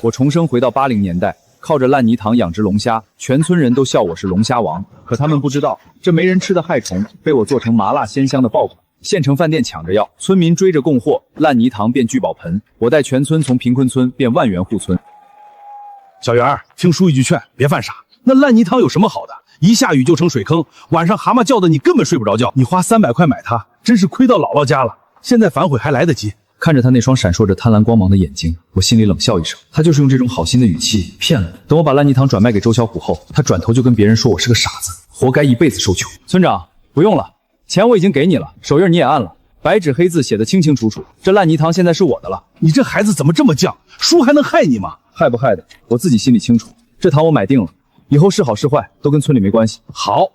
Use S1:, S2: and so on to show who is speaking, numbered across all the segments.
S1: 我重生回到80年代，靠着烂泥塘养殖龙虾，全村人都笑我是龙虾王。可他们不知道，这没人吃的害虫被我做成麻辣鲜香的爆款。县城饭店抢着要，村民追着供货，烂泥塘变聚宝盆。我带全村从贫困村变万元户村。
S2: 小袁，听叔一句劝，别犯傻。那烂泥塘有什么好的？一下雨就成水坑，晚上蛤蟆叫的你根本睡不着觉。你花300块买它，真是亏到姥姥家了。现在反悔还来得及。
S1: 看着他那双闪烁着贪婪光芒的眼睛，我心里冷笑一声。他就是用这种好心的语气骗了我。等我把烂泥塘转卖给周小虎后，他转头就跟别人说我是个傻子，活该一辈子受穷。村长，不用了，钱我已经给你了，手印你也按了，白纸黑字写得清清楚楚。这烂泥塘现在是我的了。
S2: 你这孩子怎么这么犟？叔还能害你吗？
S1: 害不害的，我自己心里清楚。这塘我买定了，以后是好是坏都跟村里没关系。
S2: 好，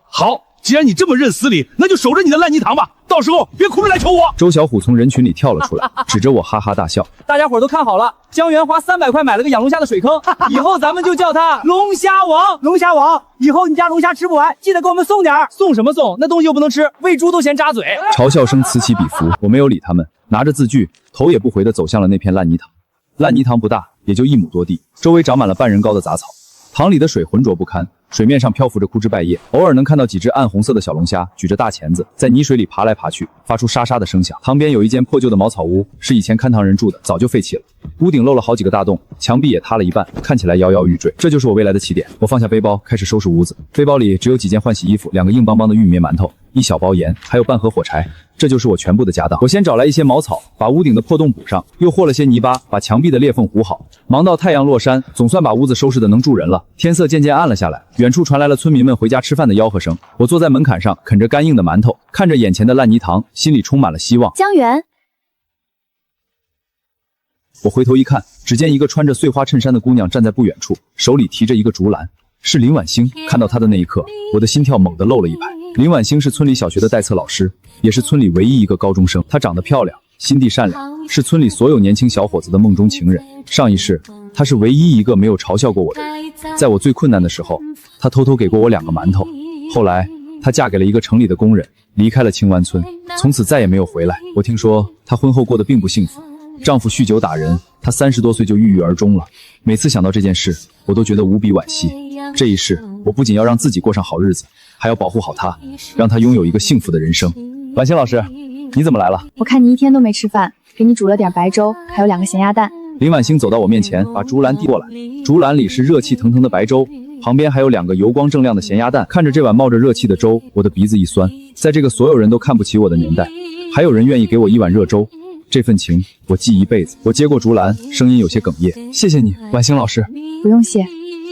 S2: 既然你这么认死理，那就守着你的烂泥塘吧，到时候别哭着来求我。
S1: 周小虎从人群里跳了出来，指着我哈哈大笑。
S3: 大家伙都看好了，江源花300块买了个养龙虾的水坑，以后咱们就叫他龙虾王。龙虾王，以后你家龙虾吃不完，记得给我们送点。送什么送？那东西又不能吃，喂猪都嫌扎嘴。
S1: 嘲笑声此起彼伏，我没有理他们，拿着字据，头也不回地走向了那片烂泥塘。烂泥塘不大，也就1亩多地，周围长满了半人高的杂草。塘里的水浑浊不堪，水面上漂浮着枯枝败叶，偶尔能看到几只暗红色的小龙虾举着大钳子在泥水里爬来爬去，发出沙沙的声响。塘边有一间破旧的茅草屋，是以前看塘人住的，早就废弃了。屋顶漏了好几个大洞，墙壁也塌了一半，看起来摇摇欲坠。这就是我未来的起点。我放下背包，开始收拾屋子。背包里只有几件换洗衣服，2个硬邦邦的玉米面馒头，1小包盐，还有半盒火柴。这就是我全部的家当。我先找来一些茅草，把屋顶的破洞补上，又和了些泥巴，把墙壁的裂缝糊好。忙到太阳落山，总算把屋子收拾得能住人了。天色渐渐暗了下来，远处传来了村民们回家吃饭的吆喝声。我坐在门槛上，啃着干硬的馒头，看着眼前的烂泥塘，心里充满了希望。
S4: 江源，
S1: 我回头一看，只见一个穿着碎花衬衫的姑娘站在不远处，手里提着一个竹篮，是林婉欣。看到她的那一刻，我的心跳猛地漏了一拍。林婉欣是村里小学的代课老师，也是村里唯一一个高中生。她长得漂亮，心地善良，是村里所有年轻小伙子的梦中情人。上一世，她是唯一一个没有嘲笑过我的人。在我最困难的时候，她偷偷给过我2个馒头。后来，她嫁给了一个城里的工人，离开了青湾村，从此再也没有回来。我听说她婚后过得并不幸福，丈夫酗酒打人，她30多岁就郁郁而终了。每次想到这件事，我都觉得无比惋惜。这一世，我不仅要让自己过上好日子，还要保护好她，让她拥有一个幸福的人生。婉欣老师，你怎么来了？
S4: 我看你一天都没吃饭，给你煮了点白粥，还有2个咸鸭蛋。
S1: 林婉欣走到我面前，把竹篮递过来，竹篮里是热气腾腾的白粥，旁边还有2个油光锃亮的咸鸭蛋。看着这碗冒着热气的粥，我的鼻子一酸。在这个所有人都看不起我的年代，还有人愿意给我一碗热粥，这份情我记一辈子。我接过竹篮，声音有些哽咽，谢谢你，婉欣老师。
S4: 不用谢，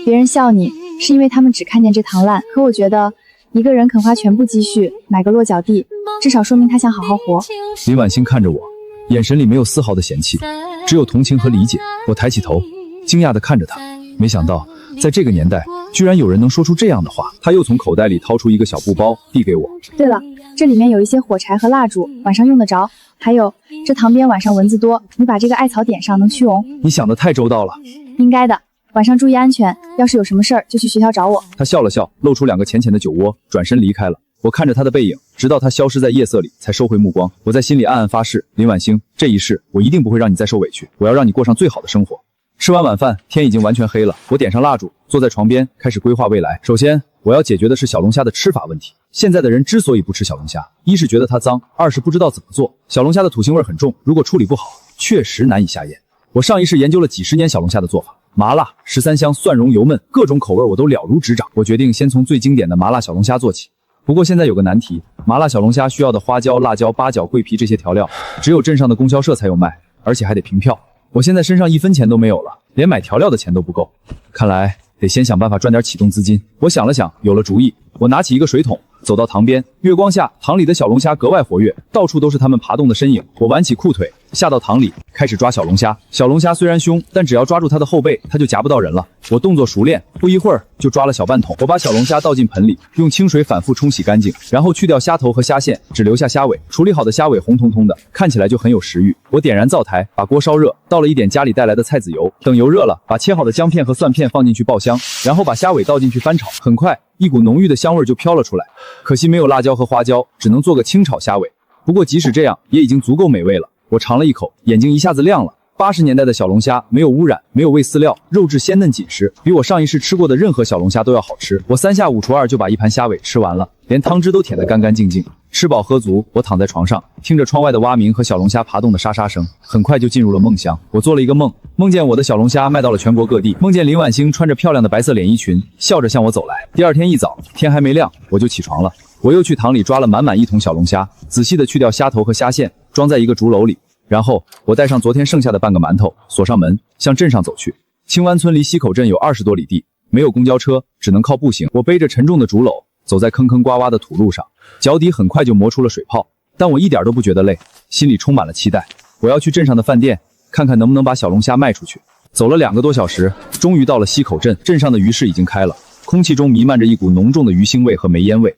S4: 别人笑你是因为他们只看见这塘烂，可我觉得一个人肯花全部积蓄买个落脚地，至少说明他想好好活。
S1: 林婉欣看着我，眼神里没有丝毫的嫌弃，只有同情和理解。我抬起头，惊讶地看着他，没想到在这个年代居然有人能说出这样的话。他又从口袋里掏出一个小布包递给我。
S4: 对了，这里面有一些火柴和蜡烛，晚上用得着。还有，这塘边晚上蚊子多，你把这个艾草点上，能驱蚊。
S1: 你想得太周到了。
S4: 应该的，晚上注意安全，要是有什么事儿就去学校找我。
S1: 他笑了笑，露出2个浅浅的酒窝，转身离开了。我看着他的背影，直到他消失在夜色里，才收回目光。我在心里暗暗发誓，林婉欣，这一世我一定不会让你再受委屈，我要让你过上最好的生活。吃完晚饭，天已经完全黑了，我点上蜡烛，坐在床边开始规划未来。首先，我要解决的是小龙虾的吃法问题。现在的人之所以不吃小龙虾，一是觉得它脏，二是不知道怎么做。小龙虾的土腥味很重，如果处理不好，确实难以下咽。我上一世研究了几10年小龙虾的做法，麻辣、13香、蒜蓉、油焖，各种口味我都了如指掌。我决定先从最经典的麻辣小龙虾做起。不过现在有个难题，麻辣小龙虾需要的花椒、辣椒、八角、桂皮这些调料，只有镇上的供销社才有卖，而且还得凭票。我现在身上1分钱都没有了，连买调料的钱都不够。看来得先想办法赚点启动资金。我想了想，有了主意。我拿起一个水桶，走到塘边，月光下，塘里的小龙虾格外活跃，到处都是它们爬动的身影。我挽起裤腿，下到塘里，开始抓小龙虾。小龙虾虽然凶，但只要抓住它的后背，它就夹不到人了。我动作熟练，不一会儿就抓了小半桶。我把小龙虾倒进盆里，用清水反复冲洗干净，然后去掉虾头和虾线，只留下虾尾。处理好的虾尾红彤彤的，看起来就很有食欲。我点燃灶台，把锅烧热，倒了一点家里带来的菜籽油。等油热了，把切好的姜片和蒜片放进去爆香，然后把虾尾倒进去翻炒。很快，一股浓郁的香味就飘了出来。可惜没有辣椒和花椒，只能做个清炒虾尾。不过即使这样，也已经足够美味了。我尝了一口，眼睛一下子亮了。80年代的小龙虾没有污染，没有喂饲料，肉质鲜嫩紧实，比我上一世吃过的任何小龙虾都要好吃。我3下5除2就把一盘虾尾吃完了，连汤汁都舔得干干净净。吃饱喝足，我躺在床上，听着窗外的蛙鸣和小龙虾爬动的沙沙声，很快就进入了梦乡。我做了一个梦，梦见我的小龙虾卖到了全国各地，梦见林婉星穿着漂亮的白色连衣裙，笑着向我走来。第二天一早，天还没亮，我就起床了。我又去塘里抓了满满1桶小龙虾，仔细的去掉虾头和虾线，装在一个竹篓里。然后我带上昨天剩下的半个馒头，锁上门，向镇上走去。青湾村离溪口镇有20多里地，没有公交车，只能靠步行。我背着沉重的竹篓，走在坑坑洼洼的土路上，脚底很快就磨出了水泡，但我一点都不觉得累，心里充满了期待。我要去镇上的饭店，看看能不能把小龙虾卖出去。走了2个多小时，终于到了溪口镇。镇上的鱼市已经开了，空气中弥漫着一股浓重的鱼腥味和煤烟味，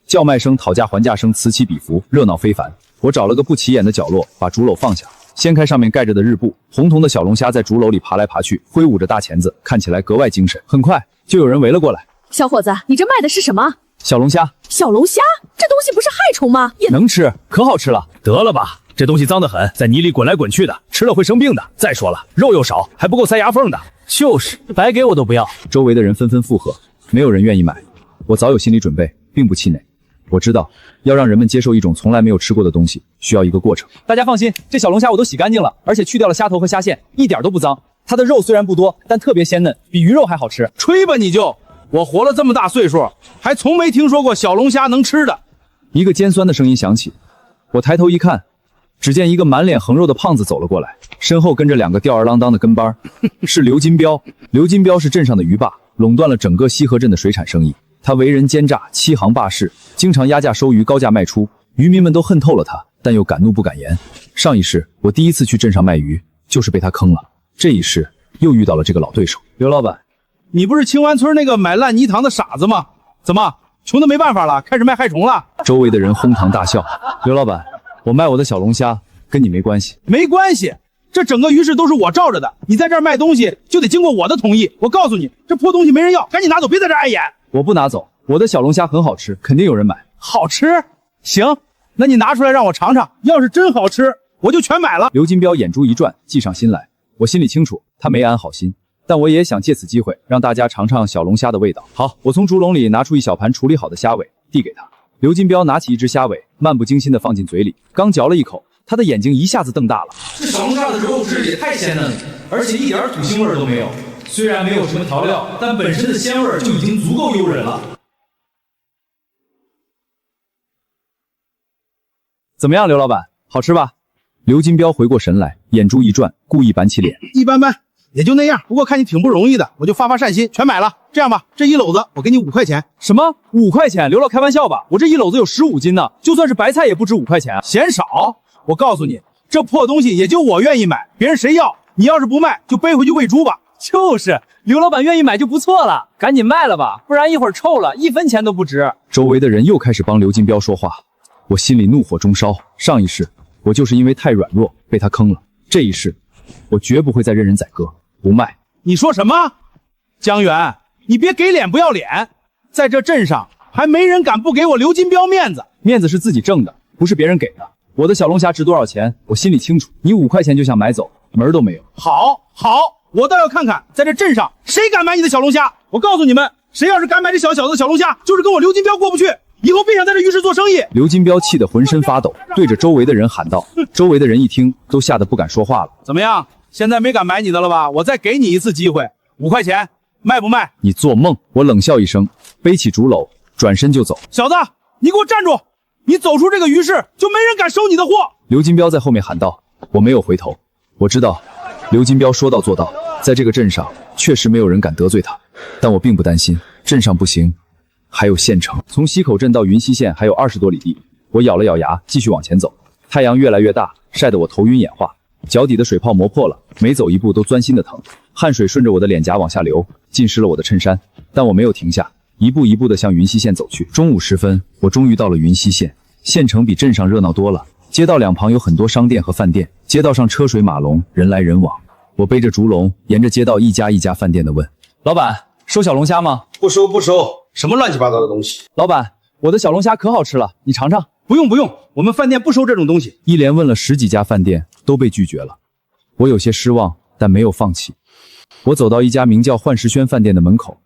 S1: 叫卖声、讨价还价声此起彼伏，热闹非凡。我找了个不起眼的角落，把竹篓放下，掀开上面盖着的日布，红铜的小龙虾在竹篓里爬来爬去，挥舞着大钳子，看起来格外精神。很快就有人围了过来。
S5: 小伙子，你这卖的是什么？
S1: 小龙虾。
S5: 小龙虾？这东西不是害虫吗？也
S1: 能吃，可好吃了。
S2: 得了吧，这东西脏得很，在泥里滚来滚去的，吃了会生病的。再说了，肉又少，还不够塞牙缝的。
S3: 就是，白给我都不要。
S1: 周围的人纷纷附和，没有人愿意买。我早有心理准备，并不气馁。我知道，要让人们接受一种从来没有吃过的东西，需要一个过程。
S3: 大家放心，这小龙虾我都洗干净了，而且去掉了虾头和虾线，一点都不脏。它的肉虽然不多，但特别鲜嫩，比鱼肉还好吃。
S2: 吹吧你就！我活了这么大岁数，还从没听说过小龙虾能吃的。
S1: 一个尖酸的声音响起，我抬头一看，只见一个满脸横肉的胖子走了过来，身后跟着2个吊儿郎当的跟班，是刘金彪。刘金彪是镇上的鱼霸，垄断了整个西河镇的水产生意。他为人奸诈，欺行霸市，经常压价收鱼，高价卖出，渔民们都恨透了他，但又敢怒不敢言。上一世我第一次去镇上卖鱼，就是被他坑了。这一世又遇到了这个老对手。
S2: 刘老板，你不是青湾村那个买烂泥塘的傻子吗？怎么穷的没办法了，开始卖害虫了？
S1: 周围的人哄堂大笑。刘老板，我卖我的小龙虾，跟你没关系。
S2: 没关系，这整个鱼市都是我罩着的，你在这儿卖东西就得经过我的同意。我告诉你，这破东西没人要，赶紧拿走，别在这儿碍眼。
S1: 我不拿走，我的小龙虾很好吃，肯定有人买。
S2: 好吃？行，那你拿出来让我尝尝，要是真好吃，我就全买了。
S1: 刘金彪眼珠一转，计上心来。我心里清楚，他没安好心，但我也想借此机会让大家尝尝小龙虾的味道。好，我从竹笼里拿出一小盘处理好的虾尾，递给他。刘金彪拿起一只虾尾，漫不经心地放进嘴里，刚嚼了一口，他的眼睛一下子瞪大了。
S3: 这小龙虾的肉质也太鲜嫩了，而且一点土腥味都没有。虽然没有什么调料，但本身的鲜味就已经足够诱人了。
S1: 怎么样，刘老板，好吃吧？刘金彪回过神来，眼珠一转，故意板起脸。
S2: 一般般，也就那样。不过看你挺不容易的，我就发善心，全买了。这样吧，这一篓子我给你5块钱。
S3: 什么5块钱？刘老开玩笑吧？我这一篓子有15斤呢，就算是白菜也不值5块钱啊，
S2: 嫌少？我告诉你，这破东西也就我愿意买，别人谁要？你要是不卖，就背回去喂猪吧。
S3: 就是刘老板愿意买就不错了，赶紧卖了吧，不然一会儿臭了，1分钱都不值。
S1: 周围的人又开始帮刘金彪说话，我心里怒火中烧。上一世我就是因为太软弱被他坑了，这一世我绝不会再任人宰割，不卖。
S2: 你说什么？江源，你别给脸不要脸，在这镇上还没人敢不给我刘金彪面子。
S1: 面子是自己挣的，不是别人给的。我的小龙虾值多少钱，我心里清楚，你5块钱就想买走，门都没有。
S2: 好，我倒要看看，在这镇上谁敢买你的小龙虾。我告诉你们，谁要是敢买这小小子的小龙虾，就是跟我刘金彪过不去，以后别想在这鱼市做生意。
S1: 刘金彪气得浑身发抖，对着周围的人喊道。周围的人一听，都吓得不敢说话了。
S2: 怎么样，现在没敢买你的了吧？我再给你一次机会，5块钱，卖不卖？
S1: 你做梦！我冷笑一声，背起竹篓，转身就走。
S2: 小子，你给我站住！你走出这个鱼市，就没人敢收你的货。
S1: 刘金彪在后面喊道。我没有回头，我知道刘金彪说到做到，在这个镇上确实没有人敢得罪他，但我并不担心，镇上不行，还有县城。从溪口镇到云溪县还有20多里地，我咬了咬牙，继续往前走。太阳越来越大，晒得我头晕眼花，脚底的水泡磨破了，每走一步都钻心的疼，汗水顺着我的脸颊往下流，浸湿了我的衬衫。但我没有停下，一步一步地向云溪县走去。中午时分，我终于到了云溪县。县城比镇上热闹多了，街道两旁有很多商店和饭店，街道上车水马龙，人来人往。我背着竹笼，沿着街道一家一家饭店的问：“
S3: 老板，收小龙虾吗？”“
S6: 不收，什么乱七八糟的东西。”“
S3: 老板，我的小龙虾可好吃了，你尝尝。”“
S2: 不用，我们饭店不收这种东西。”
S1: 一连问了10几家饭店，都被拒绝了。我有些失望，但没有放弃。我走到一家名叫幻石轩饭店的门口，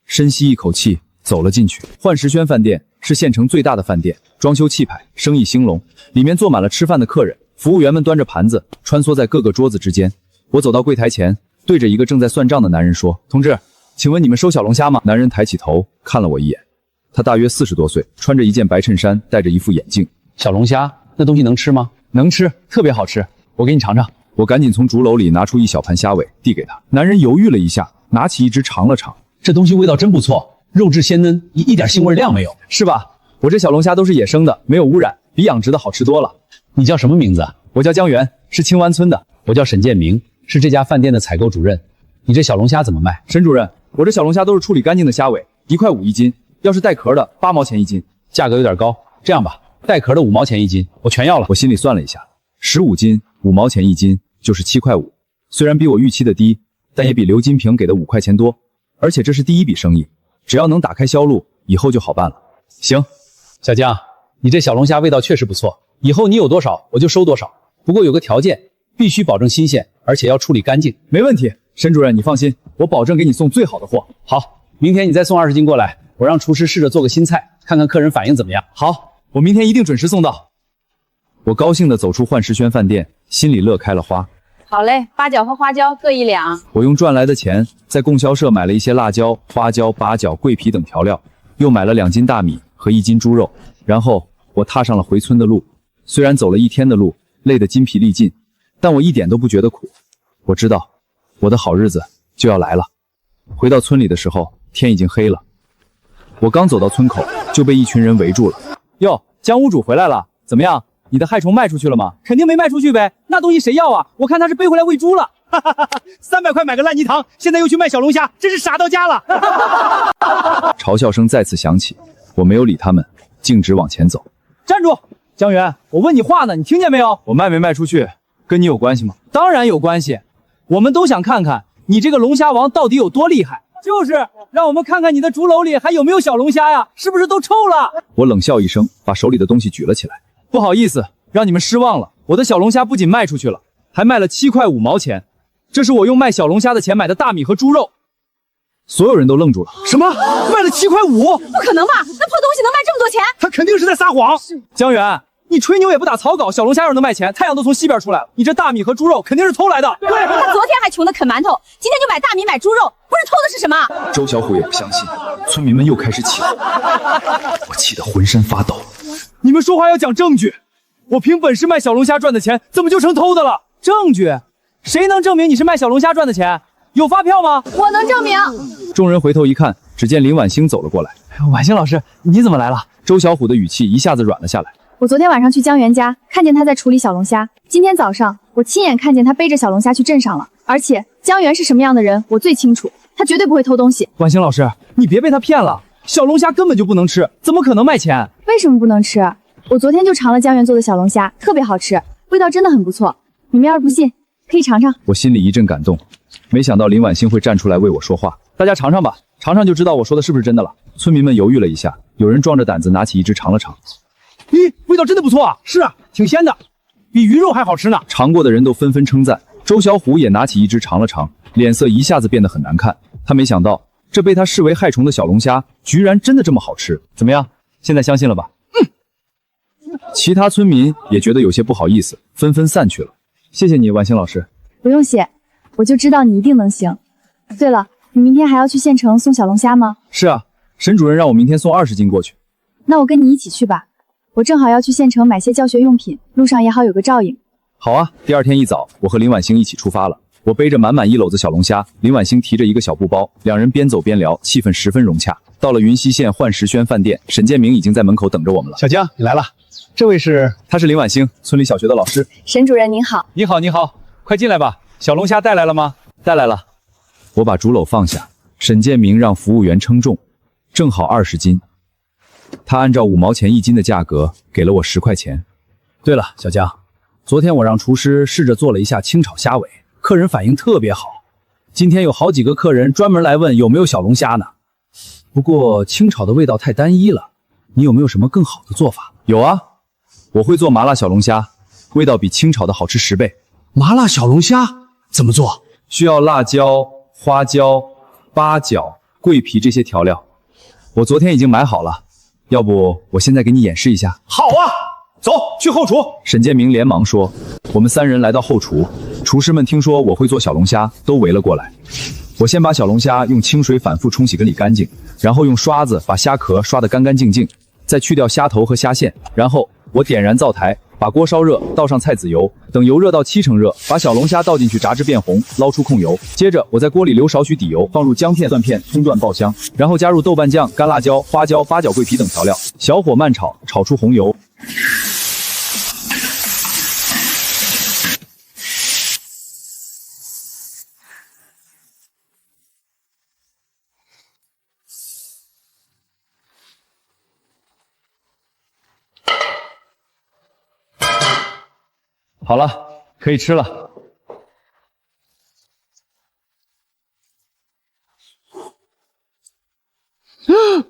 S1: 深吸一口气，走了进去。幻石轩饭店是县城最大的饭店，装修气派，生意兴隆，里面坐满了吃饭的客人，服务员们端着盘子穿梭在各个桌子之间。我走到柜台前，对着一个正在算账的男人说：“同志，请问你们收小龙虾吗？”男人抬起头看了我一眼，他大约40多岁，穿着一件白衬衫，戴着一副眼镜。
S3: 小龙虾那东西能吃吗？能吃，特别好吃，我给你尝尝。
S1: 我赶紧从竹篓里拿出一小盘虾尾递给他，男人犹豫了一下，拿起一只尝了尝。
S3: 这东西味道真不错，肉质鲜嫩，一点腥味量没有，
S1: 是吧？我这小龙虾都是野生的，没有污染，比养殖的好吃多了。
S3: 你叫什么名字？
S1: 我叫江源，是青湾村的。
S3: 我叫沈建明，是这家饭店的采购主任。你这小龙虾怎么卖？
S1: 沈主任，我这小龙虾都是处理干净的虾尾，1块5一斤，要是带壳的8毛钱一斤。
S3: 价格有点高，这样吧，带壳的5毛钱一斤，我全要了。
S1: 我心里算了一下，15斤5毛钱一斤就是7块5，虽然比我预期的低，但也比刘金平给的5块钱多，而且这是第一笔生意，只要能打开销路，以后就好办了。行，
S3: 小江，你这小龙虾味道确实不错，以后你有多少我就收多少，不过有个条件，必须保证新鲜，而且要处理干净。
S1: 没问题，沈主任你放心，我保证给你送最好的货。
S3: 好，明天你再送20斤过来，我让厨师试着做个新菜，看看客人反应怎么样。
S1: 好，我明天一定准时送到。我高兴地走出幻石轩饭店，心里乐开了花。
S7: 好嘞，八角和花椒各1两。
S1: 我用赚来的钱在供销社买了一些辣椒、花椒、八角、桂皮等调料，又买了2斤大米和1斤猪肉，然后我踏上了回村的路。虽然走了1天的路，累得筋疲力尽，但我一点都不觉得苦。我知道我的好日子就要来了。回到村里的时候，天已经黑了。我刚走到村口，就被一群人围住了。
S3: 哟，江屋主回来了，怎么样？你的害虫卖出去了吗？肯定没卖出去呗，那东西谁要啊？我看他是背回来喂猪了。300块买个烂泥塘，现在又去卖小龙虾，真是傻到家了。
S1: 嘲笑声再次响起，我没有理他们，径直往前走。
S3: 站住，江源，我问你话呢，你听见没有？
S1: 我卖没卖出去，跟你有关系吗？
S3: 当然有关系，我们都想看看你这个龙虾王到底有多厉害。就是让我们看看你的竹篓里还有没有小龙虾呀，是不是都臭了？
S1: 我冷笑一声，把手里的东西举了起来。
S3: 不好意思，让你们失望了。我的小龙虾不仅卖出去了，还卖了7块5毛钱。这是我用卖小龙虾的钱买的大米和猪肉。
S1: 所有人都愣住了。
S3: 什么？卖了7块5？
S5: 不可能吧？那破东西能卖这么多钱？
S3: 他肯定是在撒谎。江源，你吹牛也不打草稿，小龙虾要是能卖钱，太阳都从西边出来了。你这大米和猪肉肯定是偷来的。
S5: 对，他昨天还穷得啃馒头，今天就买大米买猪肉，不是偷的是什么？
S1: 周小虎也不相信，村民们又开始起哄，我气得浑身发抖。
S3: 你们说话要讲证据，我凭本事卖小龙虾赚的钱，怎么就成偷的了？证据？谁能证明你是卖小龙虾赚的钱？有发票吗？
S5: 我能证明。
S1: 众人回头一看，只见林婉星走了过来。
S3: 婉星老师，你怎么来了？
S1: 周小虎的语气一下子软了下来。
S4: 我昨天晚上去江源家，看见他在处理小龙虾。今天早上，我亲眼看见他背着小龙虾去镇上了。而且江源是什么样的人，我最清楚，他绝对不会偷东西。
S3: 婉星老师，你别被他骗了，小龙虾根本就不能吃，怎么可能卖钱？
S4: 为什么不能吃？我昨天就尝了江源做的小龙虾，特别好吃，味道真的很不错。你们要是不信，可以尝尝。
S1: 我心里一阵感动，没想到林婉星会站出来为我说话。大家尝尝吧，尝尝就知道我说的是不是真的了。村民们犹豫了一下，有人壮着胆子拿起一只尝了尝。
S3: 咦，味道真的不错啊！是啊，挺鲜的，比鱼肉还好吃呢。
S1: 尝过的人都纷纷称赞。周小虎也拿起一只尝了尝，脸色一下子变得很难看。他没想到，这被他视为害虫的小龙虾，居然真的这么好吃。怎么样？现在相信了吧？其他村民也觉得有些不好意思，纷纷散去了。谢谢你，婉星老师。
S4: 不用谢，我就知道你一定能行。对了，你明天还要去县城送小龙虾吗？
S1: 是啊，沈主任让我明天送20斤过去。
S4: 那我跟你一起去吧，我正好要去县城买些教学用品，路上也好有个照应。
S1: 好啊，第二天一早，我和林婉星一起出发了。我背着满满1篓子小龙虾，林婉星提着一个小布包，两人边走边聊，气氛十分融洽。到了云溪县幻石轩饭店，沈建明已经在门口等着我们了。
S3: 小江，你来了，这位是？
S1: 他是林婉星，村里小学的老师。
S4: 沈主任您好。
S3: 你好，你好，快进来吧。小龙虾带来了吗？
S1: 带来了。我把竹篓放下，沈建明让服务员称重，正好20斤。他按照5毛钱一斤的价格给了我10块钱。
S3: 对了，小江，昨天我让厨师试着做了一下清炒虾尾，客人反应特别好。今天有好几个客人专门来问有没有小龙虾呢。不过清炒的味道太单一了，你有没有什么更好的做法？
S1: 有啊，我会做麻辣小龙虾，味道比清炒的好吃10倍。
S2: 麻辣小龙虾怎么做？
S1: 需要辣椒、花椒、八角、桂皮这些调料，我昨天已经买好了，要不我现在给你演示一下？
S2: 好啊，走去后厨。
S1: 沈建明连忙说。我们3人来到后厨，厨师们听说我会做小龙虾，都围了过来。我先把小龙虾用清水反复冲洗跟理干净，然后用刷子把虾壳刷得干干净净，再去掉虾头和虾线，然后我点燃灶台，把锅烧热，倒上菜籽油，等油热到70%热，把小龙虾倒进去炸至变红，捞出控油。接着我在锅里留少许底油，放入姜片、蒜片、葱段爆香，然后加入豆瓣酱、干辣椒、花椒、八角、桂皮等调料，小火慢炒，炒出红油。好了，可以吃了。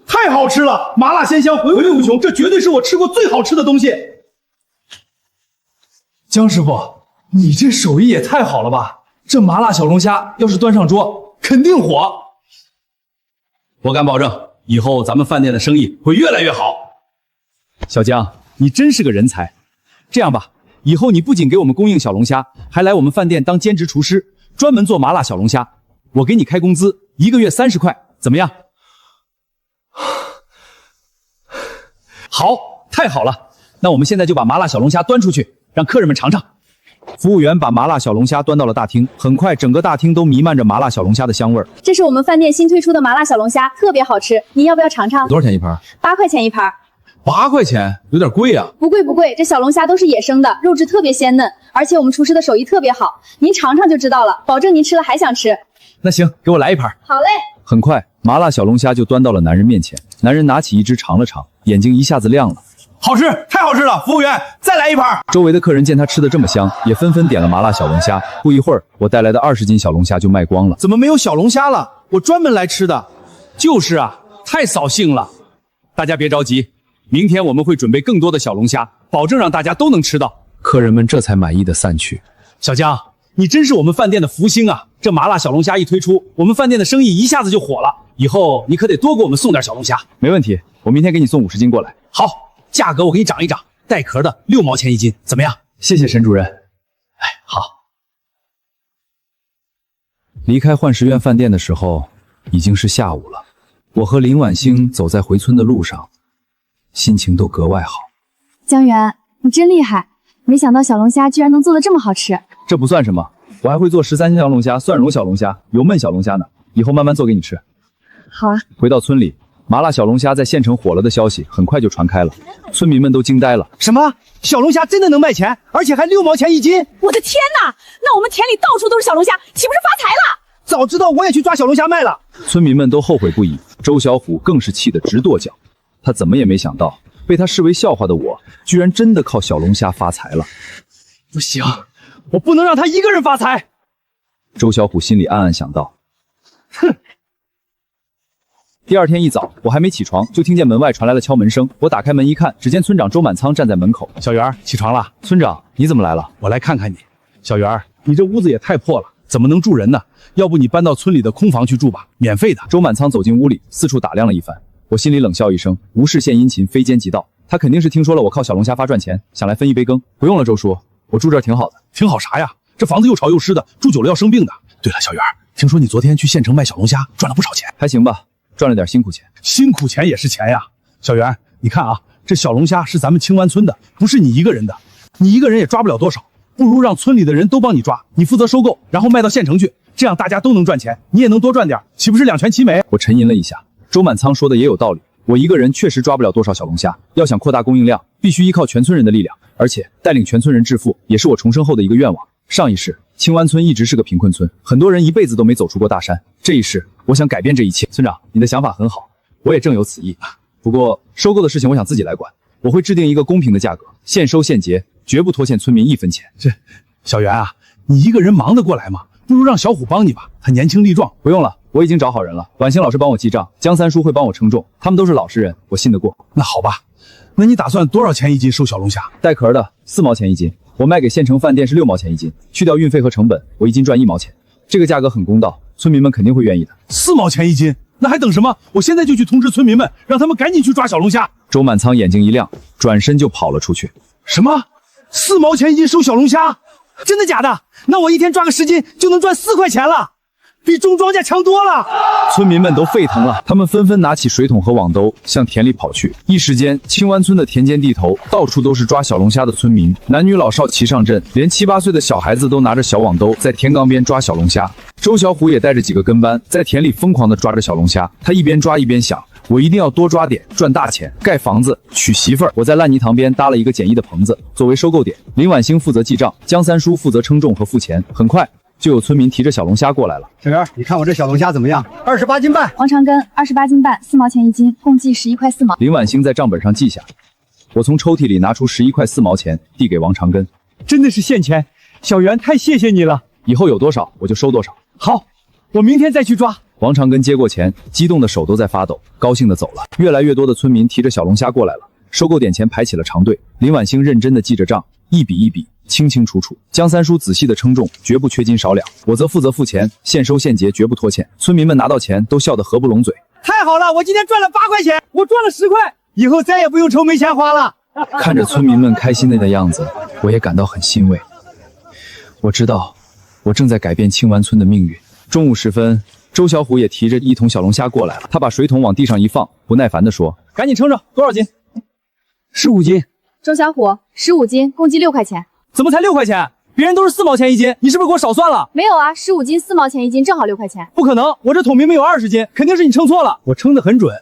S2: 太好吃了，麻辣鲜香，回味无穷，这绝对是我吃过最好吃的东西。
S3: 姜师傅，你这手艺也太好了吧！这麻辣小龙虾要是端上桌，肯定火。
S2: 我敢保证，以后咱们饭店的生意会越来越好。
S1: 小姜，你真是个人才。这样吧，以后你不仅给我们供应小龙虾，还来我们饭店当兼职厨师，专门做麻辣小龙虾。我给你开工资，1个月30块，怎么样？好，太好了！那我们现在就把麻辣小龙虾端出去，让客人们尝尝。服务员把麻辣小龙虾端到了大厅，很快整个大厅都弥漫着麻辣小龙虾的香味儿。
S4: 这是我们饭店新推出的麻辣小龙虾，特别好吃，您要不要尝尝？
S1: 多少钱一盘
S4: ？8块钱一盘。
S2: 8块钱，有点贵啊。
S4: 不贵不贵，这小龙虾都是野生的，肉质特别鲜嫩，而且我们厨师的手艺特别好，您尝尝就知道了，保证您吃了还想吃。
S1: 那行，给我来一盘。
S4: 好嘞。
S1: 很快，麻辣小龙虾就端到了男人面前。男人拿起一只尝了尝，眼睛一下子亮了。
S2: 好吃，太好吃了！服务员，再来一盘。
S1: 周围的客人见他吃的这么香，也纷纷点了麻辣小龙虾。不一会儿，我带来的20斤小龙虾就卖光了。
S2: 怎么没有小龙虾了？我专门来吃的。
S3: 就是啊，太扫兴了。大家别着急，明天我们会准备更多的小龙虾，保证让大家都能吃到。
S1: 客人们这才满意的散去。
S3: 小姜，你真是我们饭店的福星啊！这麻辣小龙虾一推出，我们饭店的生意一下子就火了。以后你可得多给我们送点小龙虾。
S1: 没问题，我明天给你送50斤过来。
S3: 好，价格我给你涨一涨，带壳的6毛钱一斤，怎么样？
S1: 谢谢沈主任。
S3: 哎，好。
S1: 离开幻石苑饭店的时候，已经是下午了。我和林婉欣走在回村的路上，心情都格外好。
S4: 江源，你真厉害，没想到小龙虾居然能做得这么好吃。
S1: 这不算什么，我还会做13鲜小龙虾、蒜蓉小龙虾、油焖小龙虾呢，以后慢慢做给你吃。
S4: 好啊。
S1: 回到村里，麻辣小龙虾在县城火了的消息很快就传开了，村民们都惊呆了。
S2: 什么？小龙虾真的能卖钱，而且还6毛钱一斤？
S5: 我的天哪！那我们田里到处都是小龙虾，岂不是发财了？
S2: 早知道我也去抓小龙虾卖了。
S1: 村民们都后悔不已，周小虎更是气得直跺脚。他怎么也没想到，被他视为笑话的我，居然真的靠小龙虾发财了。
S3: 不行，我不能让他一个人发财。
S1: 周小虎心里暗暗想到。哼。第二天一早，我还没起床，就听见门外传来了敲门声。我打开门一看，只见村长周满仓站在门口。
S2: 小袁，起床了。
S1: 村长，你怎么来了？
S2: 我来看看你。小袁，你这屋子也太破了，怎么能住人呢？要不你搬到村里的空房去住吧，免费的。
S1: 周满仓走进屋里，四处打量了一番。我心里冷笑一声，无事献殷勤，非奸即盗。他肯定是听说了我靠小龙虾发赚钱，想来分一杯羹。不用了，周叔，我住这儿挺好的。
S2: 挺好啥呀？这房子又潮又湿的，住久了要生病的。对了，小袁，听说你昨天去县城卖小龙虾，赚了不少钱。
S1: 还行吧，赚了点辛苦钱。
S2: 辛苦钱也是钱呀。小袁，你看啊，这小龙虾是咱们青湾村的，不是你一个人的，你一个人也抓不了多少，不如让村里的人都帮你抓，你负责收购，然后卖到县城去，这样大家都能赚钱，你也能多赚点，岂不是两全其美？
S1: 我沉吟了一下，周满仓说的也有道理，我一个人确实抓不了多少小龙虾，要想扩大供应量，必须依靠全村人的力量，而且带领全村人致富，也是我重生后的一个愿望。上一世，青湾村一直是个贫困村，很多人一辈子都没走出过大山。这一世，我想改变这一切。村长，你的想法很好，我也正有此意。不过，收购的事情我想自己来管，我会制定一个公平的价格，现收现结，绝不拖欠村民1分钱。
S2: 这，小袁啊，你一个人忙得过来吗？不如让小虎帮你吧，他年轻力壮。
S1: 不用了，我已经找好人了，婉清老师帮我记账，江三叔会帮我称重，他们都是老实人，我信得过。
S2: 那好吧，那你打算多少钱一斤收小龙虾？
S1: 带壳的4毛钱一斤。我卖给县城饭店是6毛钱一斤，去掉运费和成本，我一斤赚1毛钱，这个价格很公道，村民们肯定会愿意的。
S2: 4毛钱一斤，那还等什么？我现在就去通知村民们，让他们赶紧去抓小龙虾。
S1: 周满仓眼睛一亮，转身就跑了出去。
S2: 什么？4毛钱一斤收小龙虾？真的假的？那我一天抓个10斤就能赚4块钱了，比种庄稼强多了。
S1: 村民们都沸腾了，他们纷纷拿起水桶和网兜向田里跑去。一时间，青湾村的田间地头到处都是抓小龙虾的村民，男女老少齐上阵，连7、8岁的小孩子都拿着小网兜在田缸边抓小龙虾。周小虎也带着几个跟班，在田里疯狂地抓着小龙虾。他一边抓一边想，我一定要多抓点，赚大钱，盖房子，娶媳妇儿。我在烂泥塘边搭了一个简易的棚子，作为收购点。林婉星负责记账，江三叔负责称重和付钱。很快就有村民提着小龙虾过来了。
S8: 小袁，你看我这小龙虾怎么样？28斤半。
S4: 王长根28斤半，4毛钱一斤，共计11块4毛。
S1: 林婉星在账本上记下。我从抽屉里拿出11块4毛钱，递给王长根。
S3: 真的是现钱，小袁太谢谢你了。
S1: 以后有多少我就收多少。
S3: 好，我明天再去抓。
S1: 王长根接过钱，激动的手都在发抖，高兴的走了。越来越多的村民提着小龙虾过来了，收购点前排起了长队。林婉星认真的记着账，一笔一笔，清清楚楚。江三叔仔细的称重，绝不缺斤少两。我则负责付钱，现收现结，绝不拖欠。村民们拿到钱都笑得合不拢嘴。
S3: 太好了，我今天赚了8块钱，我赚了10块，以后再也不用愁没钱花了。
S1: 看着村民们开心的样子，我也感到很欣慰。我知道，我正在改变青湾村的命运。中午时分，周小虎也提着1桶小龙虾过来了。他把水桶往地上一放，不耐烦地说：“
S3: 赶紧称称，多少斤？15斤。
S4: 周小虎，15斤，共计6块钱。
S3: 怎么才6块钱？别人都是4毛钱一斤，你是不是给我少算了？
S4: 没有啊，15斤4毛钱一斤，正好6块钱。
S3: 不可能，我这桶明明有20斤，肯定是你称错了。我称得很准，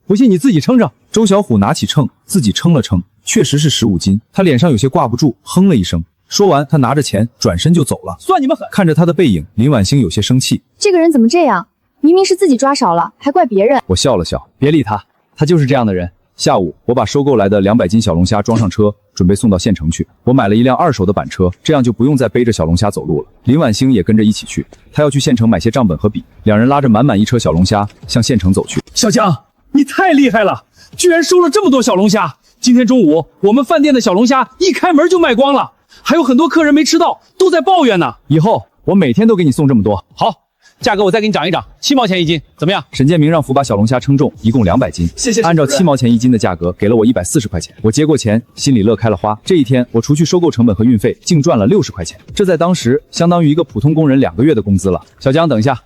S3: 不信你自己称称。”
S1: 周小虎拿起秤，自己称了称，确实是15斤。他脸上有些挂不住，哼了一声。说完，他拿着钱转身就走了。
S3: 算你们狠！
S1: 看着他的背影，林婉星有些生气。
S4: 这个人怎么这样？明明是自己抓少了，还怪别人。
S1: 我笑了笑，别理他，他就是这样的人。下午，我把收购来的200斤小龙虾装上车，准备送到县城去。我买了一辆2手的板车，这样就不用再背着小龙虾走路了。林婉星也跟着一起去，她要去县城买些账本和笔。两人拉着满满一车小龙虾向县城走去。
S2: 小江，你太厉害了，居然收了这么多小龙虾！今天中午我们饭店的小龙虾一开门就卖光了，还有很多客人没吃到，都在抱怨呢。
S1: 以后我每天都给你送这么多。
S2: 好，价格我再给你涨一涨，7毛钱一斤，怎么样？
S1: 沈建明让福把小龙虾称重，一共200斤。
S2: 谢谢。
S1: 按照7毛钱一斤的价格，给了我140块钱。我接过钱，心里乐开了花。这一天，我除去收购成本和运费，竟赚了60块钱。这在当时相当于一个普通工人2个月的工资了。小江，等一下，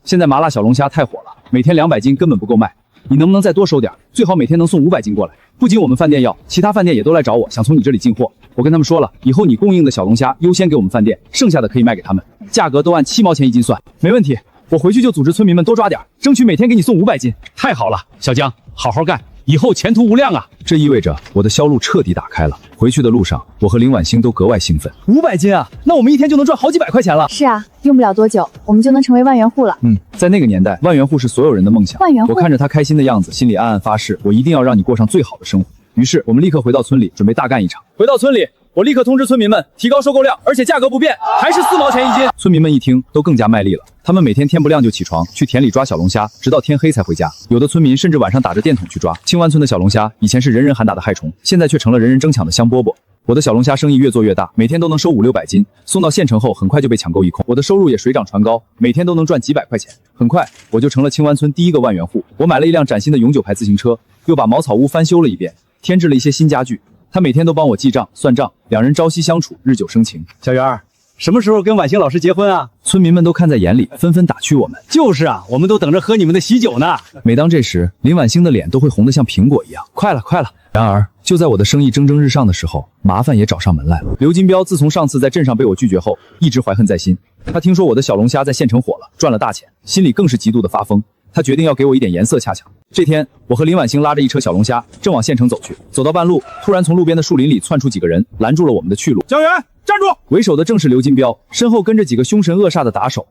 S1: 现在麻辣小龙虾太火了，每天200斤根本不够卖，你能不能再多收点？最好每天能送500斤过来。不仅我们饭店要，其他饭店也都来找我，想从你这里进货。我跟他们说了，以后你供应的小龙虾优先给我们饭店，剩下的可以卖给他们，价格都按7毛钱一斤算。没问题，我回去就组织村民们多抓点，争取每天给你送500斤。
S2: 太好了，小江，好好干，以后前途无量啊！
S1: 这意味着我的销路彻底打开了。回去的路上，我和林婉星都格外兴奋。
S3: 500斤啊，那我们一天就能赚好几百块钱了。
S4: 是啊，用不了多久，我们就能成为万元户了。
S1: 在那个年代，万元户是所有人的梦想。
S4: 万元户，
S1: 我看着他开心的样子，心里暗暗发誓，我一定要让你过上最好的生活。于是，我们立刻回到村里，准备大干一场。
S3: 回到村里，我立刻通知村民们提高收购量，而且价格不变，还是4毛钱一斤。
S1: 村民们一听，都更加卖力了。他们每天天不亮就起床，去田里抓小龙虾，直到天黑才回家。有的村民甚至晚上打着电筒去抓。青湾村的小龙虾以前是人人喊打的害虫，现在却成了人人争抢的香饽饽。我的小龙虾生意越做越大，每天都能收500、600斤，送到县城后很快就被抢购一空。我的收入也水涨船高，每天都能赚几百块钱。很快我就成了青湾村第一个万元户。我买了一辆崭新的永久牌自行车，又把茅草屋翻修了一遍，添置了一些新家具。他每天都帮我记账算账，两人朝夕相处，日久生情。
S3: 小袁，什么时候跟婉星老师结婚啊？
S1: 村民们都看在眼里，纷纷打趣我们。
S3: 就是啊，我们都等着喝你们的喜酒呢。
S1: 每当这时，林婉星的脸都会红得像苹果一样。快了，快了！然而，就在我的生意蒸蒸日上的时候，麻烦也找上门来了。刘金彪自从上次在镇上被我拒绝后，一直怀恨在心。他听说我的小龙虾在县城火了，赚了大钱，心里更是极度的发疯。他决定要给我一点颜色恰巧。这天，我和林婉星拉着一车小龙虾，正往县城走去。走到半路，突然从路边的树林里窜出几个人，拦住了我们的去路。
S2: 江源，站住！
S1: 为首的正是刘金彪，身后跟着几个凶神恶煞的打手。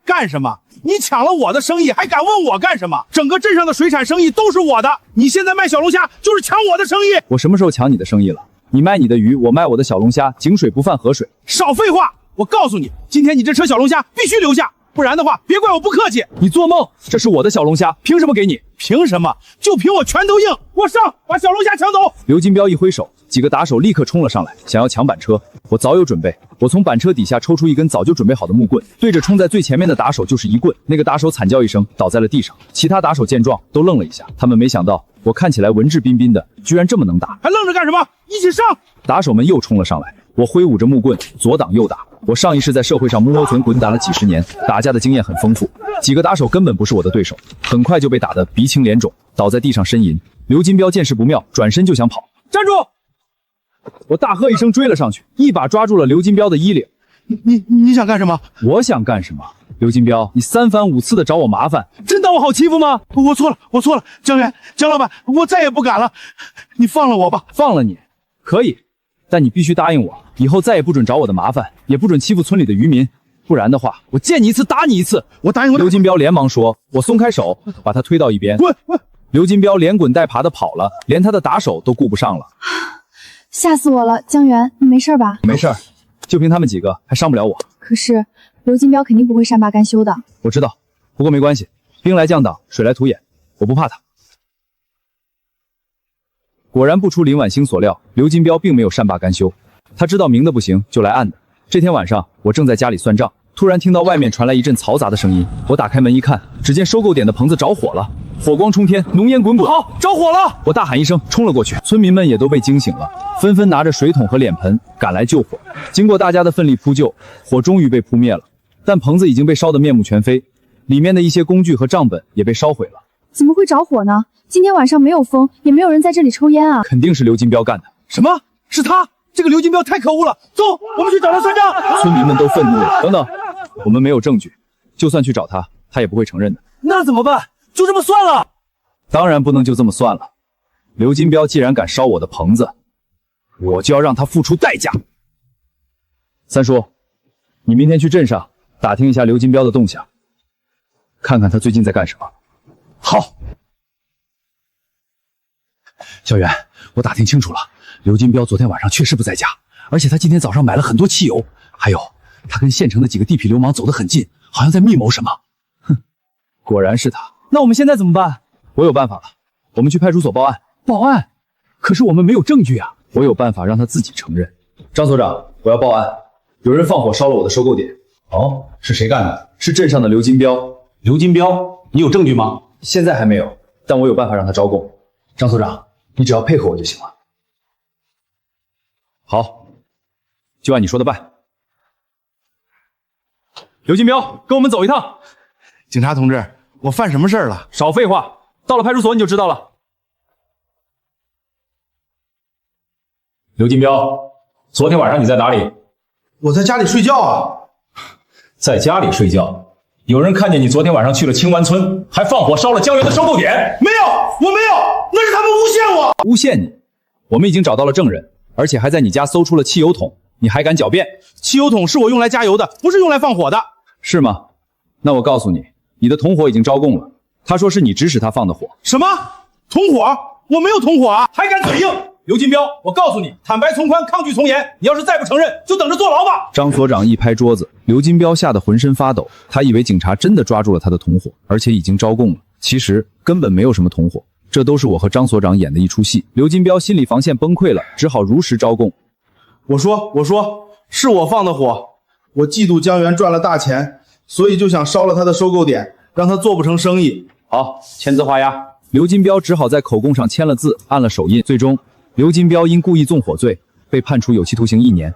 S2: 干什么？你抢了我的生意，还敢问我干什么？整个镇上的水产生意都是我的，你现在卖小龙虾就是抢我的生意。
S1: 我什么时候抢你的生意了？你卖你的鱼，我卖我的小龙虾，井水不犯河水。
S2: 少废话！我告诉你，今天你这车小龙虾必须留下，不然的话，别怪我不客气。
S3: 你做梦！这是我的小龙虾，凭什么给你？
S2: 凭什么？就凭我拳头硬！我上，把小龙虾抢走！
S3: 刘金彪一挥手，几个打手立刻冲了上来，想要抢板车。我早有准备，我从板车底下抽出一根早就准备好的木棍，对着冲在最前面的打手就是一棍。那个打手惨叫一声，倒在了地上。其他打手见状都愣了一下，他们没想到我看起来文质彬彬的，居然这么能打。
S2: 还愣着干什么？一起上！
S3: 打手们又冲了上来，我挥舞着木棍，左挡右打。我上一世在社会上摸存滚打了几十年，打架的经验很丰富。几个打手根本不是我的对手，很快就被打得鼻青脸肿，倒在地上呻吟。刘金彪见势不妙，转身就想跑。站住！我大喝一声追了上去，一把抓住了刘金彪的衣领。
S2: 你想干什么？
S3: 我想干什么？刘金彪，你三番五次的找我麻烦，真当我好欺负吗？
S2: 我错了，江源，江老板，我再也不敢了，你放了我吧。
S3: 放了你，可以，但你必须答应我，以后再也不准找我的麻烦，也不准欺负村里的渔民，不然的话，我见你一次打你一次。
S2: 我答应我。
S3: 刘金彪连忙说，我松开手，把他推到一边。
S2: 滚！
S3: 刘金彪连滚带爬的跑了，连他的打手都顾不上了。
S4: 吓死我了，江源，你没事吧？
S3: 没事儿，就凭他们几个还伤不了我。
S4: 可是刘金彪肯定不会善罢甘休的。
S3: 我知道，不过没关系，兵来将挡，水来土掩，我不怕他。果然不出林婉星所料，刘金彪并没有善罢甘休，他知道明的不行就来暗的。这天晚上，我正在家里算账，突然听到外面传来一阵嘈杂的声音。我打开门一看，只见收购点的棚子着火了，火光冲天，浓烟滚滚。
S2: 好，着火了！
S3: 我大喊一声，冲了过去。村民们也都被惊醒了，纷纷拿着水桶和脸盆赶来救火。经过大家的奋力扑救，火终于被扑灭了，但棚子已经被烧得面目全非，里面的一些工具和账本也被烧毁了。
S4: 怎么会着火呢？今天晚上没有风，也没有人在这里抽烟啊！
S3: 肯定是刘金彪干的。
S2: 什么？是他？这个刘金彪太可恶了！走，我们去找他算账。
S3: 村民们都愤怒了。等等，我们没有证据，就算去找他，他也不会承认的。
S2: 那怎么办？就这么算了？
S3: 当然不能就这么算了。刘金彪既然敢烧我的棚子，我就要让他付出代价。三叔，你明天去镇上打听一下刘金彪的动向，看看他最近在干什么。
S2: 好。
S3: 小袁，我打听清楚了，刘金彪昨天晚上确实不在家，而且他今天早上买了很多汽油，还有他跟县城的几个地痞流氓走得很近，好像在密谋什么。哼，果然是他。那我们现在怎么办？我有办法了，我们去派出所报案。报案？可是我们没有证据啊。我有办法让他自己承认。张所长，我要报案，有人放火烧了我的收购点。
S6: 哦，是谁干的？
S3: 是镇上的刘金彪。
S6: 刘金彪，你有证据吗？
S3: 现在还没有，但我有办法让他招供。张所长，你只要配合我就行了。好，就按你说的办。刘金彪，跟我们走一趟。
S2: 警察同志，我犯什么事儿了？
S3: 少废话，到了派出所你就知道了。刘金彪，昨天晚上你在哪里？
S6: 我在家里睡觉啊。
S3: 在家里睡觉。有人看见你昨天晚上去了青湾村，还放火烧了江源的收购点。
S6: 没有，我没有，那是他们诬陷我。
S3: 诬陷你？我们已经找到了证人，而且还在你家搜出了汽油桶，你还敢狡辩？
S2: 汽油桶是我用来加油的，不是用来放火的。
S3: 是吗？那我告诉你，你的同伙已经招供了，他说是你指使他放的火。
S2: 什么？同伙？我没有同伙啊！还敢嘴硬！刘金彪，我告诉你，坦白从宽，抗拒从严。你要是再不承认，就等着坐牢吧！
S3: 张所长一拍桌子，刘金彪吓得浑身发抖。他以为警察真的抓住了他的同伙，而且已经招供了。其实根本没有什么同伙，这都是我和张所长演的一出戏。刘金彪心理防线崩溃了，只好如实招供。
S6: 我说，是我放的火。我嫉妒江源赚了大钱，所以就想烧了他的收购点，让他做不成生意。
S3: 好，签字画押。刘金彪只好在口供上签了字，按了手印。最终，刘金彪因故意纵火罪被判处有期徒刑1年。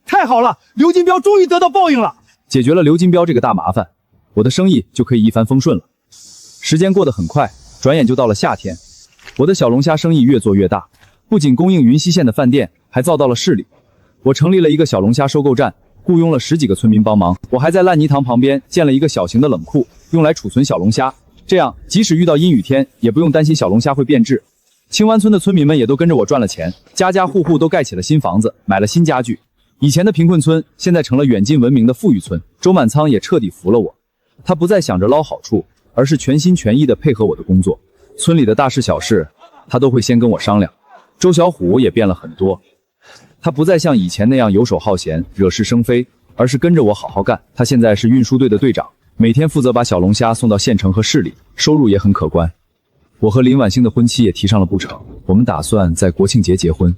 S2: 太好了，刘金彪终于得到报应了，
S3: 解决了刘金彪这个大麻烦，我的生意就可以一帆风顺了。时间过得很快，转眼就到了夏天。我的小龙虾生意越做越大，不仅供应云溪县的饭店，还造到了市里。我成立了一个小龙虾收购站，雇佣了10几个村民帮忙。我还在烂泥塘旁边建了一个小型的冷库，用来储存小龙虾。这样，即使遇到阴雨天，也不用担心小龙虾会变质。青湾村的村民们也都跟着我赚了钱，家家户户都盖起了新房子，买了新家具。以前的贫困村，现在成了远近闻名的富裕村。周满仓也彻底服了我，他不再想着捞好处，而是全心全意地配合我的工作。村里的大事小事，他都会先跟我商量。周小虎也变了很多，他不再像以前那样游手好闲、惹是生非，而是跟着我好好干。他现在是运输队的队长，
S1: 每天负责把小龙虾送到县城和市里，收入也很可观。我和林婉星的婚期也提上了不成，我们打算在国庆节结婚。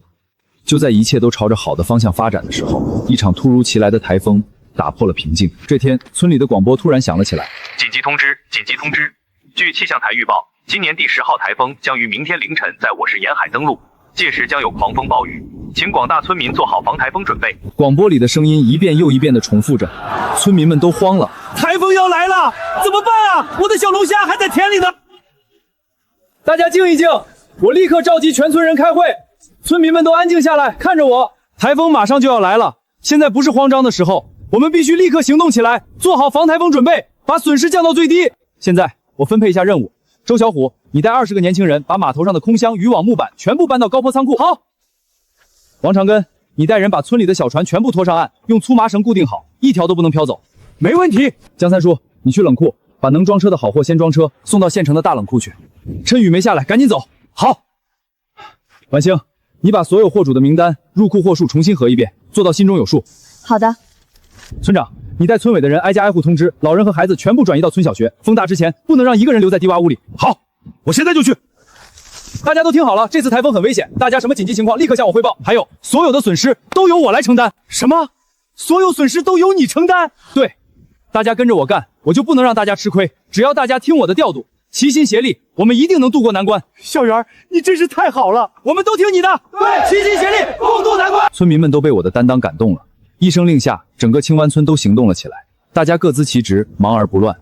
S1: 就在一切都朝着好的方向发展的时候，一场突如其来的台风打破了平静。这天，村里的广播突然响了起来：
S9: 紧急通知！紧急通知！据气象台预报，今年第10号台风将于明天凌晨在我市沿海登陆，届时将有狂风暴雨，请广大村民做好防台风准备。
S1: 广播里的声音一遍又一遍地重复着，村民们都慌了。
S2: 台风要来了，怎么办啊？我的小龙虾还在田里呢。
S3: 大家静一静，我立刻召集全村人开会。村民们都安静下来，看着我。
S2: 台风马上就要来了，现在不是慌张的时候，我们必须立刻行动起来，做好防台风准备，把损失降到最低。
S3: 现在我分配一下任务，周小虎，你带20个年轻人把码头上的空箱、渔网、木板全部搬到高坡仓库。好。王长根，你带人把村里的小船全部拖上岸，用粗麻绳固定好，一条都不能飘走。
S2: 没问题。
S3: 江三叔，你去冷库把能装车的好货先装车，送到县城的大冷库去。趁雨没下来，赶紧走。
S2: 好。
S3: 婉星，你把所有货主的名单、入库货数重新核一遍，做到心中有数。
S4: 好的。
S3: 村长，你带村委的人挨家挨户通知，老人和孩子全部转移到村小学，风大之前不能让一个人留在低洼屋里。
S2: 好，我现在就去。
S3: 大家都听好了，这次台风很危险，大家什么紧急情况立刻向我汇报。还有，所有的损失都由我来承担。
S2: 什么？所有损失都由你承担？
S3: 对，大家跟着我干，我就不能让大家吃亏。只要大家听我的调度，齐心协力，我们一定能渡过难关。
S2: 小袁，你真是太好了，我们都听你的。对，齐心协力，共度难关。
S1: 村民们都被我的担当感动了，一声令下，整个青湾村都行动了起来。大家各司其职，忙而不乱。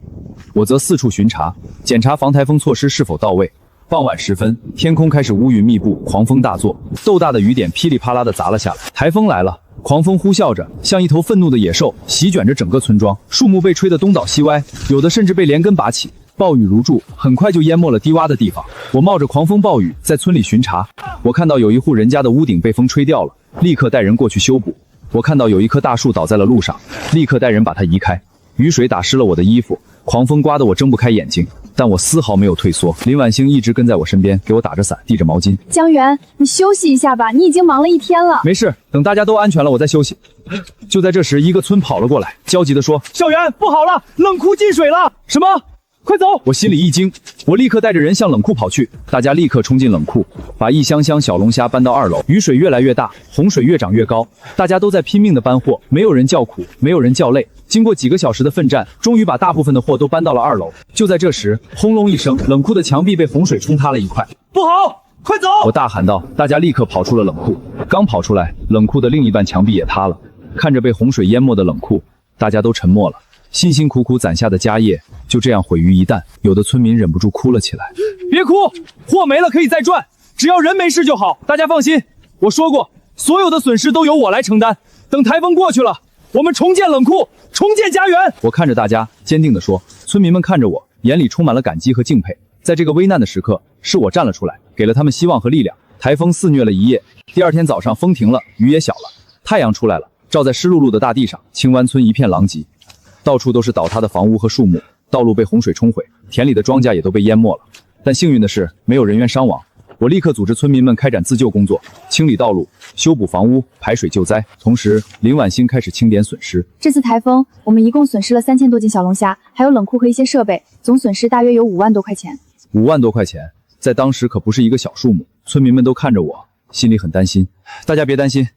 S1: 我则四处巡查，检查防台风措施是否到位。傍晚时分，天空开始乌云密布，狂风大作，豆大的雨点噼里啪啦地砸了下来。台风来了，狂风呼啸着，像一头愤怒的野兽，席卷着整个村庄。树木被吹得东倒西歪，有的甚至被连根拔起。暴雨如注，很快就淹没了低洼的地方。我冒着狂风暴雨在村里巡查，我看到有一户人家的屋顶被风吹掉了，立刻带人过去修补。我看到有一棵大树倒在了路上，立刻带人把它移开。雨水打湿了我的衣服，狂风刮得我睁不开眼睛，但我丝毫没有退缩。林婉星一直跟在我身边，给我打着伞，递着毛巾。
S4: 江源，你休息一下吧，你已经忙了一天了。
S3: 没事，等大家都安全了，我再休息。就在这时，一个村跑了过来，焦急地说：“
S2: 小袁，不好了，冷库进水了！”
S3: 什么？快走！我心里一惊，我立刻带着人向冷库跑去。大家立刻冲进冷库，把一箱箱小龙虾搬到2楼。雨水越来越大，洪水越涨越高，大家都在拼命地搬货，没有人叫苦，没有人叫累。经过几个小时的奋战，终于把大部分的货都搬到了2楼。就在这时，轰隆一声，冷库的墙壁被洪水冲塌了一块。
S2: 不好，快走！
S3: 我大喊道，大家立刻跑出了冷库。刚跑出来，冷库的另一半墙壁也塌了。看着被洪水淹没的冷库，大家都沉默了。辛辛苦苦攒下的家业就这样毁于一旦，有的村民忍不住哭了起来。
S2: 别哭，货没了可以再赚，只要人没事就好。大家放心，我说过，所有的损失都由我来承担。等台风过去了，我们重建冷库，重建家园。
S3: 我看着大家，坚定地说。村民们看着我，眼里充满了感激和敬佩。在这个危难的时刻，是我站了出来，给了他们希望和力量。台风肆虐了一夜，第2天早上风停了，雨也小了，太阳出来了，照在湿漉漉的大地上。青湾村一片狼藉，到处都是倒塌的房屋和树木，道路被洪水冲毁，田里的庄稼也都被淹没了。但幸运的是，没有人员伤亡。我立刻组织村民们开展自救工作，清理道路、修补房屋、排水救灾。同时，林婉星开始清点损失。
S4: 这次台风，我们一共损失了3000多斤小龙虾，还有冷库和一些设备，总损失大约有5万多块钱。
S1: 5万多块钱，在当时可不是一个小数目。村民们都看着我，心里很担心。
S3: 大家别担心，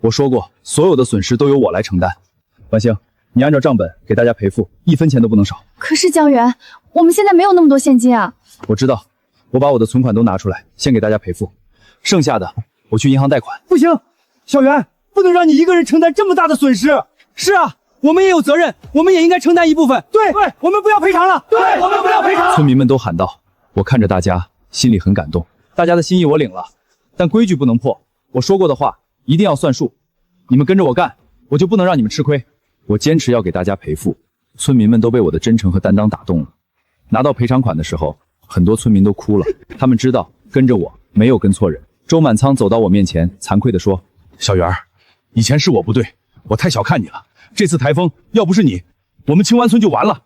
S3: 我说过，所有的损失都由我来承担。婉星，你按照账本给大家赔付，1分钱都不能少。
S4: 可是江源，我们现在没有那么多现金啊。
S3: 我知道，我把我的存款都拿出来，先给大家赔付，剩下的我去银行贷款。
S2: 不行，小袁，不能让你一个人承担这么大的损失。是啊，我们也有责任，我们也应该承担一部分。对，我们不要赔偿了。对，我们不要赔偿。
S1: 村民们都喊道。我看着大家，心里很感动。
S3: 大家的心意我领了，但规矩不能破。我说过的话一定要算数。你们跟着我干，我就不能让你们吃亏。
S1: 我坚持要给大家赔付，村民们都被我的真诚和担当打动了。拿到赔偿款的时候，很多村民都哭了，他们知道跟着我没有跟错人。周满仓走到我面前，惭愧地说：“
S2: 小袁，以前是我不对，我太小看你了。这次台风要不是你，我们青湾村就完了。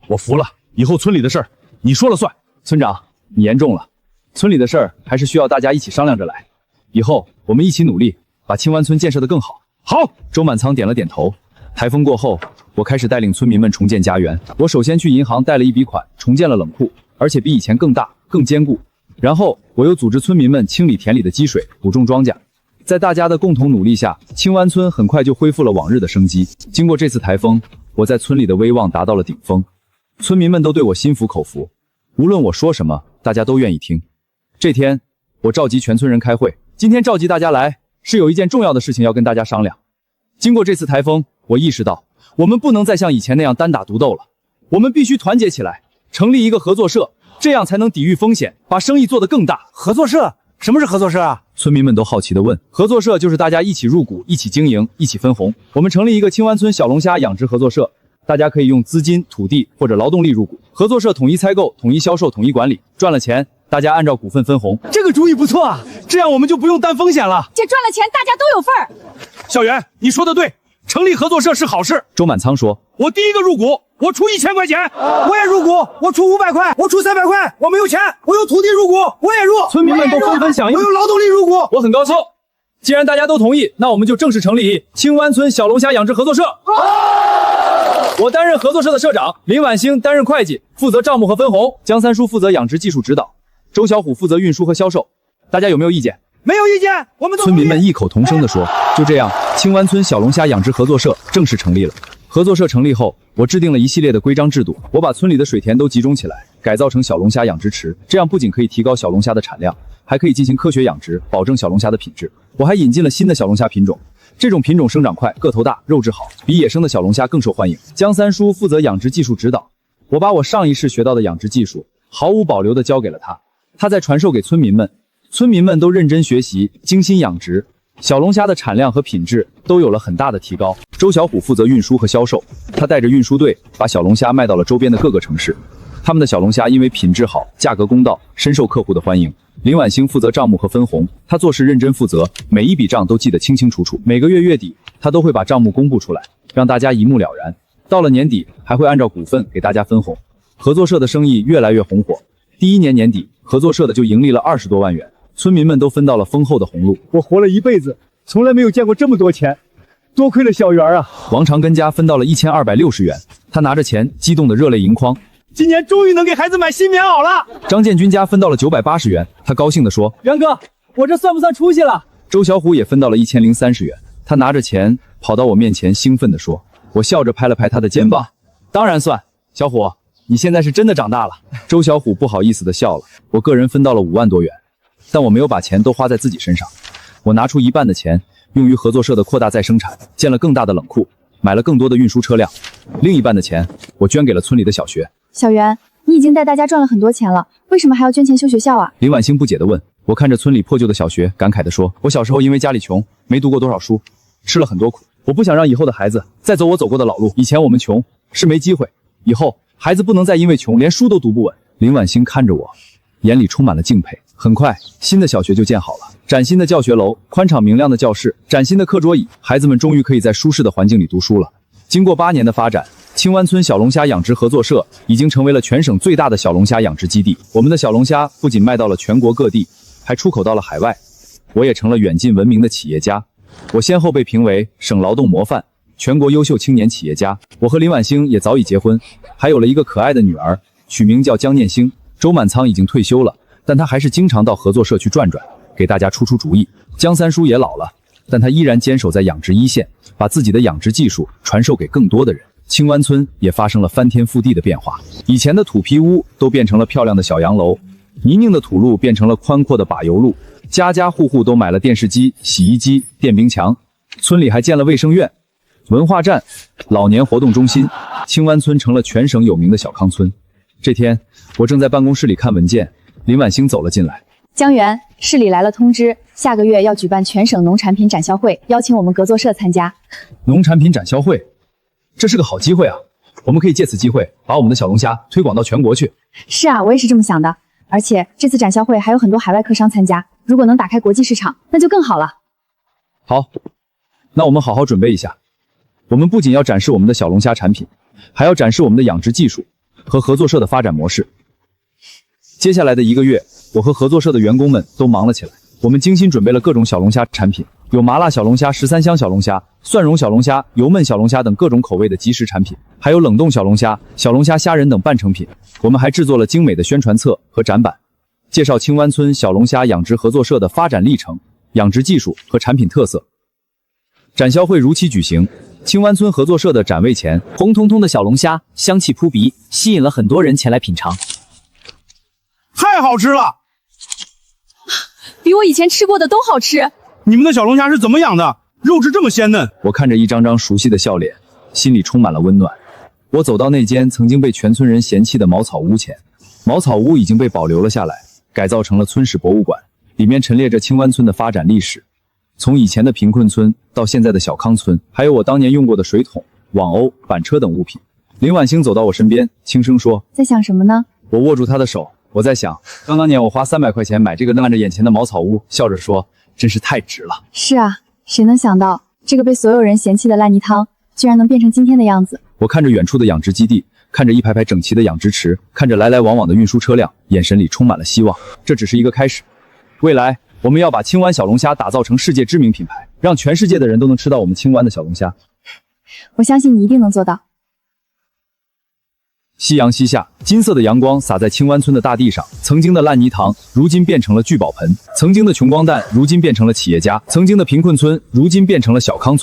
S2: 我服了，以后村里的事儿你说了算。”
S3: 村长，你言重了，村里的事儿还是需要大家一起商量着来。以后我们一起努力，把青湾村建设得更好。
S2: 好。
S1: 周满仓点了点头。台风过后，我开始带领村民们重建家园。我首先去银行贷了一笔款，重建了冷库，而且比以前更大、更坚固。然后我又组织村民们清理田里的积水，补种庄稼。在大家的共同努力下，青湾村很快就恢复了往日的生机。经过这次台风，我在村里的威望达到了顶峰，村民们都对我心服口服，无论我说什么，大家都愿意听。这天，我召集全村人开会，今天召集大家来，是有一件重要的事情要跟大家商量。经过这次台风，我意识到，我们不能再像以前那样单打独斗了，我们必须团结起来，成立一个合作社，这样才能抵御风险，把生意做得更大。
S8: 合作社？什么是合作社啊？
S1: 村民们都好奇地问。合作社就是大家一起入股，一起经营，一起分红。我们成立一个青湾村小龙虾养殖合作社，大家可以用资金、土地或者劳动力入股。合作社统一采购、统一销售、统一管理，赚了钱大家按照股份分红。
S8: 这个主意不错啊，这样我们就不用担风险了。
S5: 这赚了钱大家都有份儿。
S2: 小袁，你说的对，成立合作社是好事。
S1: 周满仓说：“
S2: 我第一个入股，我出1000块钱。
S8: 我也入股，我出500块，我出300块。我没有钱，我有土地入股，我也入。”
S1: 村民们都纷纷响应。
S8: 我有劳动力入股，
S1: 我很高兴。既然大家都同意，那我们就正式成立青湾村小龙虾养殖合作社。我担任合作社的社长，林婉星担任会计，负责账目和分红。江三叔负责养殖技术指导，周小虎负责运输和销售。大家有没有意见？
S8: 没有意见，我们都
S1: 村民们异口同声地说。就这样，青湾村小龙虾养殖合作社正式成立了。合作社成立后，我制定了一系列的规章制度。我把村里的水田都集中起来，改造成小龙虾养殖池，这样不仅可以提高小龙虾的产量，还可以进行科学养殖，保证小龙虾的品质。我还引进了新的小龙虾品种，这种品种生长快，个头大，肉质好，比野生的小龙虾更受欢迎。江三叔负责养殖技术指导，我把我上一世学到的养殖技术毫无保留地交给了他，他再传授给村民们，村民们都认真学习，精心养殖，小龙虾的产量和品质都有了很大的提高。周小虎负责运输和销售，他带着运输队把小龙虾卖到了周边的各个城市。他们的小龙虾因为品质好，价格公道，深受客户的欢迎。林婉星负责账目和分红，他做事认真负责，每一笔账都记得清清楚楚。每个月月底，他都会把账目公布出来，让大家一目了然。到了年底，还会按照股份给大家分红。合作社的生意越来越红火，第1年年底，合作社的就盈利了20多万元，村民们都分到了丰厚的红禄。
S8: 我活了一辈子，从来没有见过这么多钱，多亏了小袁啊！
S1: 王长根家分到了1260元，他拿着钱激动得热泪盈眶。
S8: 今年终于能给孩子买新棉袄了。
S1: 张建军家分到了980元，他高兴地说：“
S8: 袁哥，我这算不算出息了？”
S1: 周小虎也分到了1030元，他拿着钱跑到我面前，兴奋地说：“我笑着拍了拍他的肩膀，当然算，小虎，你现在是真的长大了。”周小虎不好意思地笑了。我个人分到了5万多元，但我没有把钱都花在自己身上，我拿出一半的钱用于合作社的扩大再生产，建了更大的冷库，买了更多的运输车辆，另一半的钱我捐给了村里的小学。
S4: 小袁，你已经带大家赚了很多钱了，为什么还要捐钱修学校啊？
S1: 林婉星不解地问。我看着村里破旧的小学，感慨地说：“我小时候因为家里穷，没读过多少书，吃了很多苦。我不想让以后的孩子再走我走过的老路。以前我们穷是没机会，以后孩子不能再因为穷连书都读不稳。”林婉星看着我，眼里充满了敬佩。很快，新的小学就建好了，崭新的教学楼，宽敞明亮的教室，崭新的课桌椅，孩子们终于可以在舒适的环境里读书了。经过8年的发展，青湾村小龙虾养殖合作社已经成为了全省最大的小龙虾养殖基地。我们的小龙虾不仅卖到了全国各地，还出口到了海外。我也成了远近闻名的企业家。我先后被评为省劳动模范、全国优秀青年企业家。我和林婉星也早已结婚，还有了一个可爱的女儿，取名叫江念星。周满仓已经退休了，但他还是经常到合作社去转转，给大家出主意。江三叔也老了，但他依然坚守在养殖一线，把自己的养殖技术传授给更多的人。青湾村也发生了翻天覆地的变化，以前的土坯屋都变成了漂亮的小洋楼，泥泞的土路变成了宽阔的柏油路，家家户户都买了电视机、洗衣机、电冰墙。村里还建了卫生院、文化站、老年活动中心，青湾村成了全省有名的小康村。这天，我正在办公室里看文件，林婉星走了进来。
S4: 江源，市里来了通知，下个月要举办全省农产品展销会，邀请我们合作社参加。
S1: 农产品展销会，这是个好机会啊！我们可以借此机会把我们的小龙虾推广到全国去。
S4: 是啊，我也是这么想的。而且这次展销会还有很多海外客商参加，如果能打开国际市场，那就更好了。
S1: 好，那我们好好准备一下。我们不仅要展示我们的小龙虾产品，还要展示我们的养殖技术和合作社的发展模式。接下来的1个月，我和合作社的员工们都忙了起来。我们精心准备了各种小龙虾产品，有麻辣小龙虾、13香小龙虾、蒜蓉小龙虾、油焖小龙虾等各种口味的即食产品，还有冷冻小龙虾、小龙虾虾仁等半成品。我们还制作了精美的宣传册和展板，介绍青湾村小龙虾养殖合作社的发展历程、养殖技术和产品特色。展销会如期举行。青湾村合作社的展位前，
S3: 红彤彤的小龙虾香气扑鼻，吸引了很多人前来品尝。
S2: 太好吃了！
S5: 比我以前吃过的都好吃。
S2: 你们的小龙虾是怎么养的？肉质这么鲜嫩。
S1: 我看着一张张熟悉的笑脸，心里充满了温暖。我走到那间曾经被全村人嫌弃的茅草屋前，茅草屋已经被保留了下来，改造成了村史博物馆，里面陈列着青湾村的发展历史，从以前的贫困村到现在的小康村，还有我当年用过的水桶、网鸥、板车等物品。林婉星走到我身边，轻声说：“
S4: 在想什么呢？”
S1: 我握住她的手，我在想，当年我花300块钱买这个看着眼前的茅草屋，笑着说，真是太值了。
S4: 是啊，谁能想到这个被所有人嫌弃的烂泥汤，居然能变成今天的样子？
S1: 我看着远处的养殖基地，看着一排排整齐的养殖池，看着来来往往的运输车辆，眼神里充满了希望。这只是一个开始，未来我们要把青湾小龙虾打造成世界知名品牌，让全世界的人都能吃到我们青湾的小龙虾。
S4: 我相信你一定能做到。
S1: 夕阳西下，金色的阳光洒在青湾村的大地上。曾经的烂泥塘，如今变成了聚宝盆；曾经的穷光蛋，如今变成了企业家；曾经的贫困村，如今变成了小康村。